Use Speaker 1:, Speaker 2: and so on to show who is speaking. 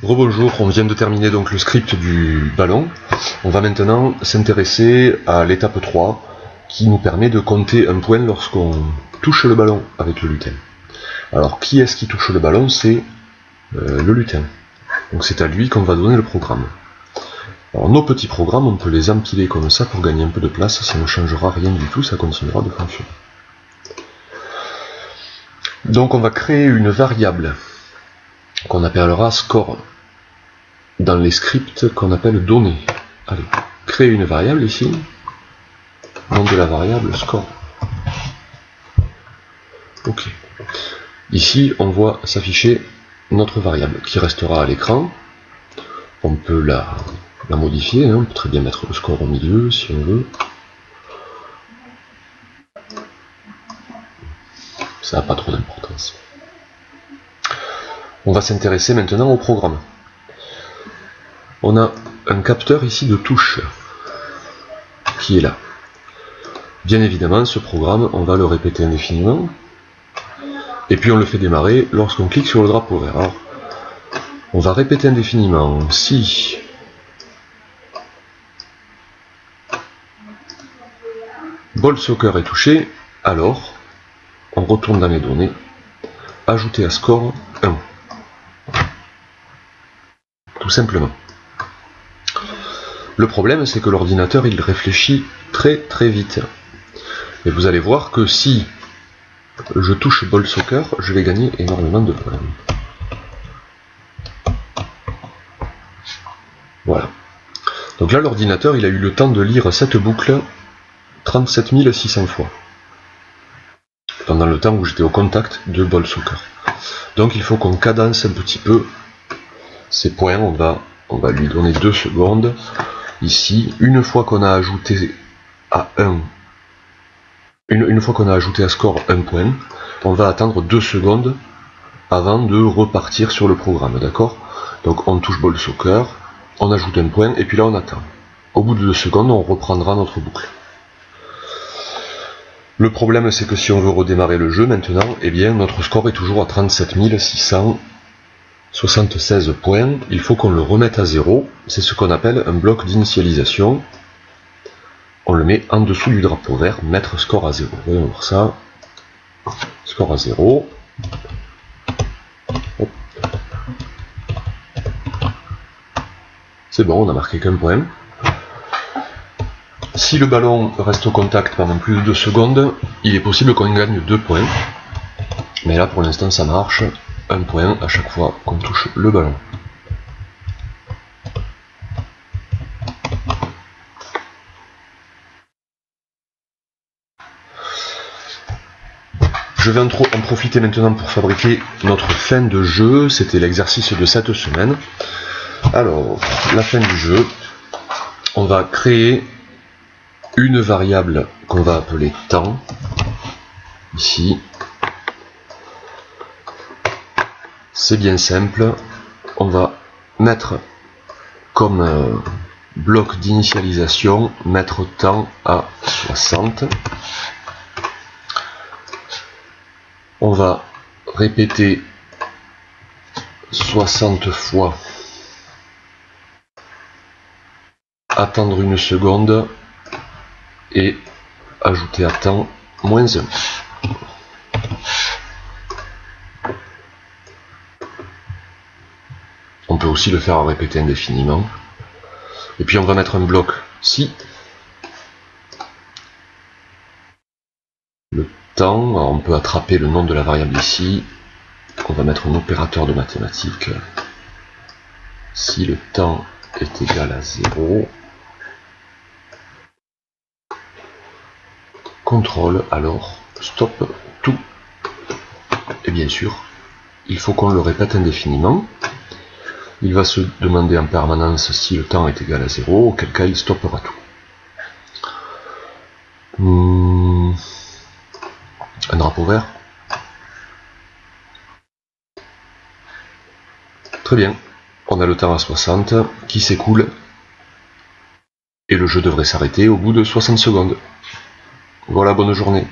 Speaker 1: Rebonjour, on vient de terminer donc le script du ballon. On va maintenant s'intéresser à l'étape 3 qui nous permet de compter un point lorsqu'on touche le ballon avec le lutin. Alors qui est-ce qui touche le ballon? C'est le lutin. Donc c'est à lui qu'on va donner le programme. Alors nos petits programmes, on peut les empiler comme ça pour gagner un peu de place, ça ne changera rien du tout, ça continuera de fonctionner. Donc on va créer une variable qu'on appellera score dans les scripts qu'on appelle données. Allez, créer une variable ici, nom de la variable score. Ok. Ici, on voit s'afficher notre variable qui restera à l'écran. On peut la modifier, hein. On peut très bien mettre le score au milieu si on veut. Ça n'a pas trop d'importance. On va s'intéresser maintenant au programme. On a un capteur ici de touche qui est là. Bien évidemment, ce programme, on va le répéter indéfiniment. Et puis on le fait démarrer lorsqu'on clique sur le drapeau vert. Alors, on va répéter indéfiniment si ball soccer est touché, alors on retourne dans les données, ajouter à score 1. Tout simplement. Le problème, c'est que l'ordinateur, il réfléchit très vite. Et vous allez voir que si je touche ball soccer, je vais gagner énormément de points. Voilà. Donc là, l'ordinateur, il a eu le temps de lire cette boucle 37 600 fois. Pendant le temps où j'étais au contact de ball soccer. Donc il faut qu'on cadence un petit peu ces points. On va lui donner 2 secondes. Ici, une fois qu'on a ajouté à 1, une fois qu'on a ajouté à score 1 point, on va attendre 2 secondes avant de repartir sur le programme, d'accord? Donc on touche ball soccer, on ajoute un point, et puis là on attend. Au bout de 2 secondes, on reprendra notre boucle. Le problème, c'est que si on veut redémarrer le jeu maintenant, eh bien notre score est toujours à 37 676 points. Il faut qu'on le remette à 0. C'est ce qu'on appelle un bloc d'initialisation. On le met en dessous du drapeau vert, mettre score à 0. Voyons voir ça. Score à 0. C'est bon, on a marqué qu'un point. Si le ballon reste au contact pendant plus de 2 secondes, il est possible qu'on gagne 2 points. Mais là, pour l'instant, ça marche. 1 point à chaque fois qu'on touche le ballon. Je vais en profiter maintenant pour fabriquer notre fin de jeu. C'était l'exercice de cette semaine. Alors, la fin du jeu, on va créer une variable qu'on va appeler temps, ici. C'est bien simple, on va mettre comme bloc d'initialisation, mettre temps à 60. On va répéter 60 fois, attendre 1 seconde, et ajouter à temps moins 1. On peut aussi le faire à répéter indéfiniment. Et puis on va mettre un bloc si. Le temps, on peut attraper le nom de la variable ici. On va mettre un opérateur de mathématiques. Si le temps est égal à 0. Contrôle, alors stop tout. Et bien sûr, il faut qu'on le répète indéfiniment. Il va se demander en permanence si le temps est égal à 0, auquel cas il stoppera tout. Un drapeau vert. Très bien, on a le temps à 60 qui s'écoule et le jeu devrait s'arrêter au bout de 60 secondes. Voilà, bonne journée.